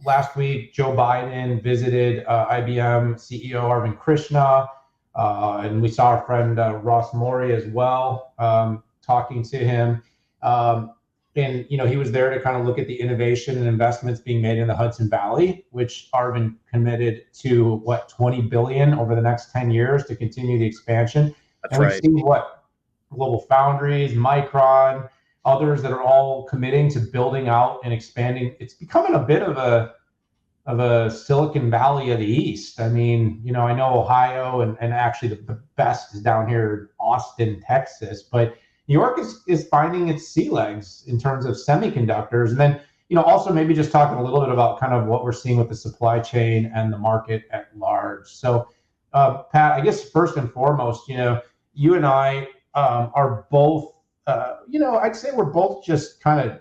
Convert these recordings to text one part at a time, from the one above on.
last week, Joe Biden visited IBM CEO Arvind Krishna, and we saw our friend Ross Maury as well, talking to him. And he was there to kind of look at the innovation and investments being made in the Hudson Valley, which Arvind committed to 20 billion over the next 10 years to continue the expansion. That's and we've right. seen Global Foundries, Micron, others that are all committing to building out and expanding. It's becoming a bit of a Silicon Valley of the East. I mean, I know Ohio and actually the best is down here in Austin, Texas, but New York is finding its sea legs in terms of semiconductors. And then, also maybe just talking a little bit about kind of what we're seeing with the supply chain and the market at large. So, Pat, I guess first and foremost, you and I are both, I'd say we're both just kind of,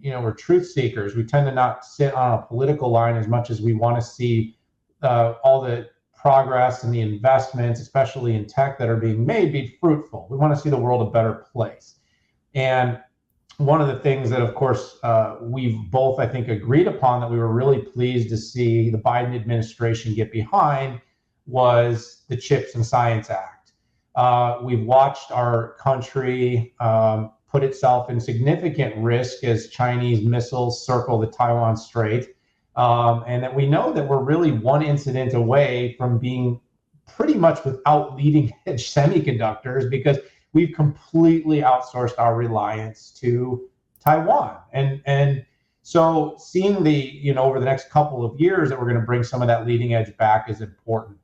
we're truth seekers. We tend to not sit on a political line as much as we want to see all the progress and the investments, especially in tech that are being made, be fruitful. We want to see the world a better place. And one of the things that, of course, we've both, I think, agreed upon that we were really pleased to see the Biden administration get behind was the CHIPS and Science Act. We've watched our country put itself in significant risk as Chinese missiles circle the Taiwan Strait. And that we know that we're really one incident away from being pretty much without leading edge semiconductors because we've completely outsourced our reliance to Taiwan. And so seeing over the next couple of years that we're going to bring some of that leading edge back is important.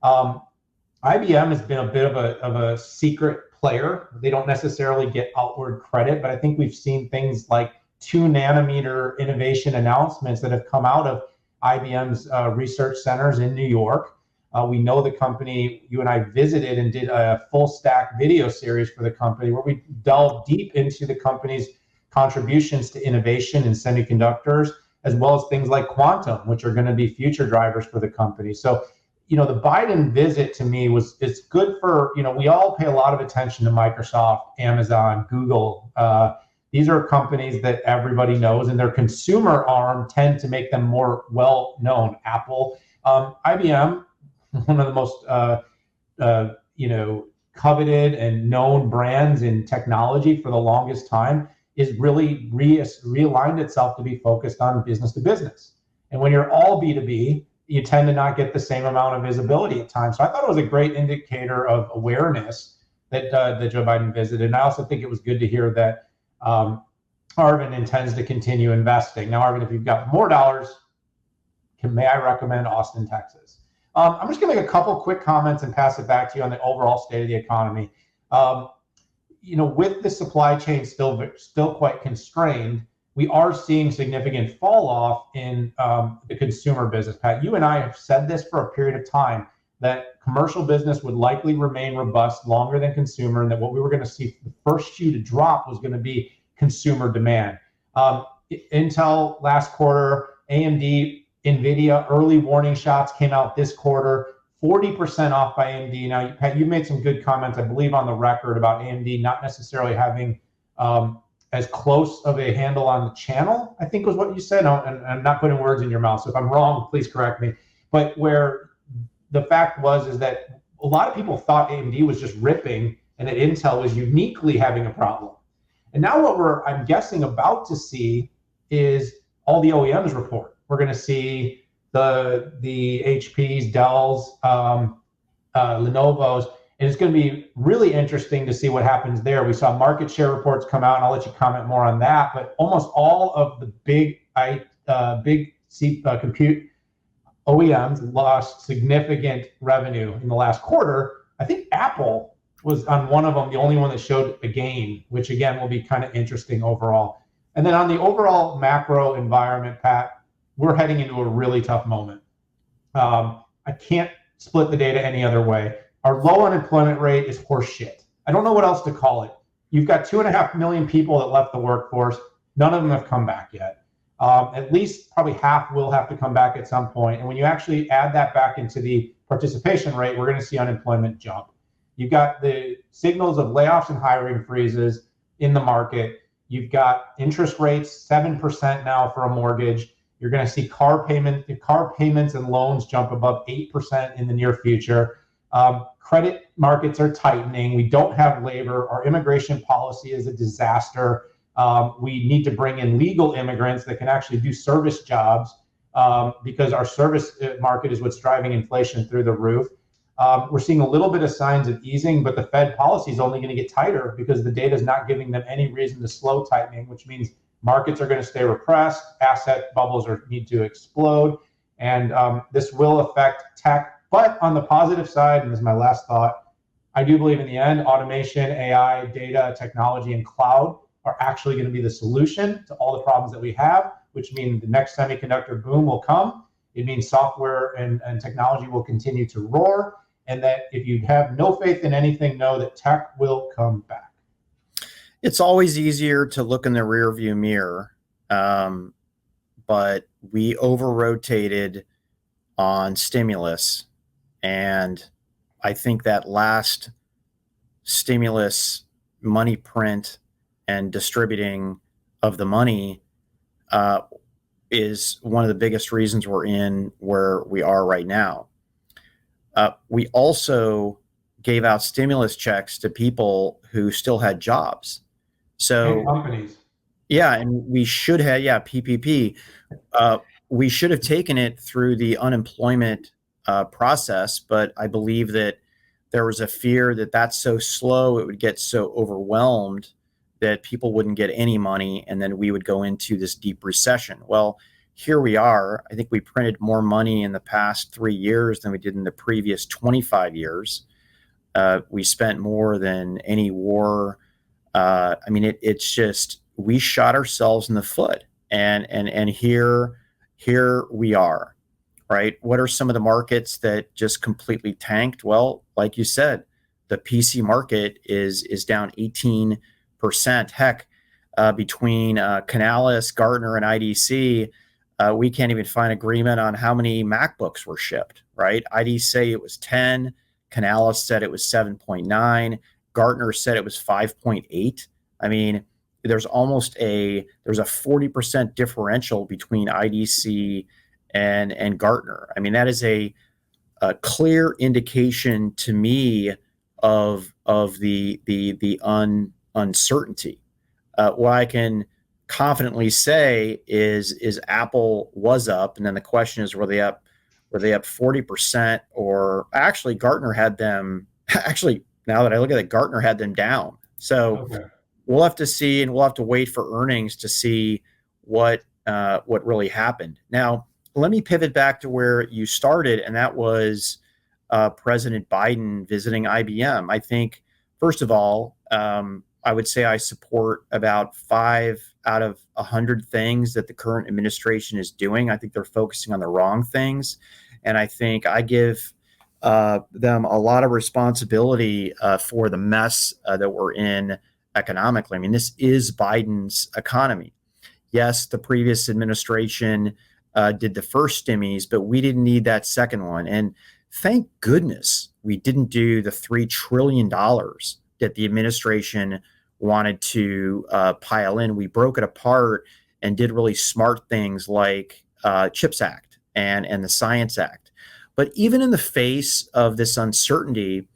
IBM has been a bit of a secret player. They don't necessarily get outward credit, but I think we've seen things like 2 nanometer innovation announcements that have come out of IBM's research centers in New York. We know the company, you and I visited and did a full stack video series for the company where we delved deep into the company's contributions to innovation in semiconductors, as well as things like quantum, which are going to be future drivers for the company. So, the Biden visit to me it's good for, we all pay a lot of attention to Microsoft, Amazon, Google. These are companies that everybody knows, and their consumer arm tend to make them more well-known. Apple, IBM, one of the most coveted and known brands in technology for the longest time, is really realigned itself to be focused on business to business. And when you're all B2B, you tend to not get the same amount of visibility at times. So I thought it was a great indicator of awareness that Joe Biden visited. And I also think it was good to hear that Arvind intends to continue investing. Now, Arvind, if you've got more dollars, may I recommend Austin, Texas? I'm just going to make a couple quick comments and pass it back to you on the overall state of the economy. With the supply chain still quite constrained, we are seeing significant fall off in the consumer business. Pat, you and I have said this for a period of time, that commercial business would likely remain robust longer than consumer, and that what we were going to see the first shoe to drop was going to be consumer demand. Intel last quarter, AMD, NVIDIA, early warning shots came out this quarter, 40% off by AMD. Now, Pat, you made some good comments, I believe, on the record about AMD not necessarily having as close of a handle on the channel, I think was what you said. And I'm not putting words in your mouth, so if I'm wrong, please correct me. But where the fact is that a lot of people thought AMD was just ripping and that Intel was uniquely having a problem. And now what I'm guessing, about to see is all the OEMs report. We're going to see the HPs, Dells, Lenovo's, and it's going to be really interesting to see what happens there. We saw market share reports come out, and I'll let you comment more on that. But almost all of the big compute OEMs lost significant revenue in the last quarter. I think Apple was on one of them, the only one that showed a gain, which again will be kind of interesting overall. And then on the overall macro environment, Pat, we're heading into a really tough moment. I can't split the data any other way. Our low unemployment rate is horse shit. I don't know what else to call it. You've got 2.5 million people that left the workforce. None of them have come back yet. At least probably half will have to come back at some point. And when you actually add that back into the participation rate, we're going to see unemployment jump. You've got the signals of layoffs and hiring freezes in the market. You've got interest rates, 7% now for a mortgage. You're going to see car payments and loans jump above 8% in the near future. Credit markets are tightening. We don't have labor. Our immigration policy is a disaster. We need to bring in legal immigrants that can actually do service jobs, because our service market is what's driving inflation through the roof. We're seeing a little bit of signs of easing, but the Fed policy is only going to get tighter because the data is not giving them any reason to slow tightening, which means markets are going to stay repressed, asset bubbles need to explode, and this will affect tech. But on the positive side, and this is my last thought, I do believe in the end, automation, AI, data, technology, and cloud are actually going to be the solution to all the problems that we have, which means the next semiconductor boom will come. It means software and technology will continue to roar. And that if you have no faith in anything, know that tech will come back. It's always easier to look in the rearview mirror, but we over-rotated on stimulus. And I think that last stimulus money print and distributing of the money is one of the biggest reasons we're in where we are right now. We also gave out stimulus checks to people who still had jobs. So and companies. Yeah, and we should have, PPP. We should have taken it through the unemployment process, but I believe that there was a fear that that's so slow, it would get so overwhelmed that people wouldn't get any money, and then we would go into this deep recession. Well, here we are. I think we printed more money in the past 3 years than we did in the previous 25 years. We spent more than any war. It's just, we shot ourselves in the foot, and here we are, right? What are some of the markets that just completely tanked? Well, like you said, the PC market is down 18%. Heck, between Canalys, Gartner, and IDC, we can't even find agreement on how many MacBooks were shipped, right? IDC say it was 10. Canalys said it was 7.9. Gartner said it was 5.8. I mean, there's a 40% differential between IDC and Gartner. I mean, that is a clear indication to me of the uncertainty. What I can confidently say is Apple was up, and then the question is, were they up 40%? Or actually, Gartner had them. Actually, now that I look at it, Gartner had them down. So okay. We'll have to see, and we'll have to wait for earnings to see what really happened. Now, let me pivot back to where you started, and that was President Biden visiting IBM. I think, first of all, I would say I support about 5 out of 100 things that the current administration is doing. I think they're focusing on the wrong things, and I think I give them a lot of responsibility for the mess that we're in economically. I mean, this is Biden's economy. Yes, the previous administration did the first stimmies, but we didn't need that second one. And thank goodness we didn't do the $3 trillion that the administration wanted to pile in. We broke it apart and did really smart things like CHIPS Act and the Science Act. But even in the face of this uncertainty,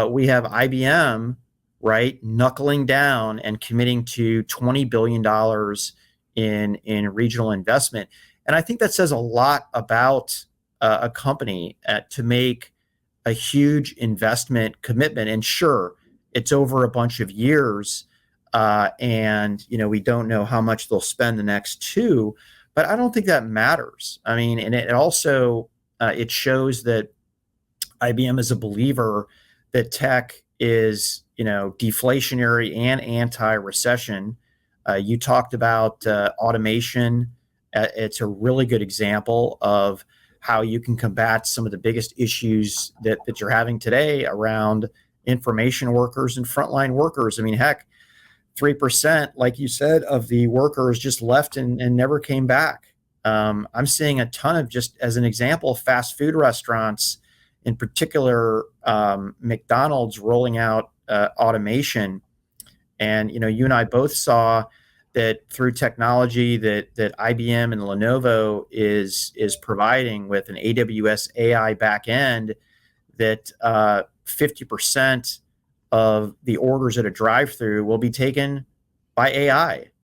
we have IBM, right, knuckling down and committing to $20 billion in regional investment. And I think that says a lot about a company to make a huge investment commitment. And sure, it's over a bunch of years, and we don't know how much they'll spend the next 2, but I don't think that matters. I mean, and it also it shows that IBM is a believer that tech is deflationary and anti-recession. You talked about automation. It's a really good example of how you can combat some of the biggest issues that you're having today around information workers and frontline workers. I mean, heck, 3%, like you said, of the workers just left and never came back. I'm seeing a ton of, just as an example, fast food restaurants, in particular, McDonald's rolling out automation. And, you and I both saw that through technology that IBM and Lenovo is providing with an AWS AI backend, that 50% of the orders at a drive-through will be taken by AI.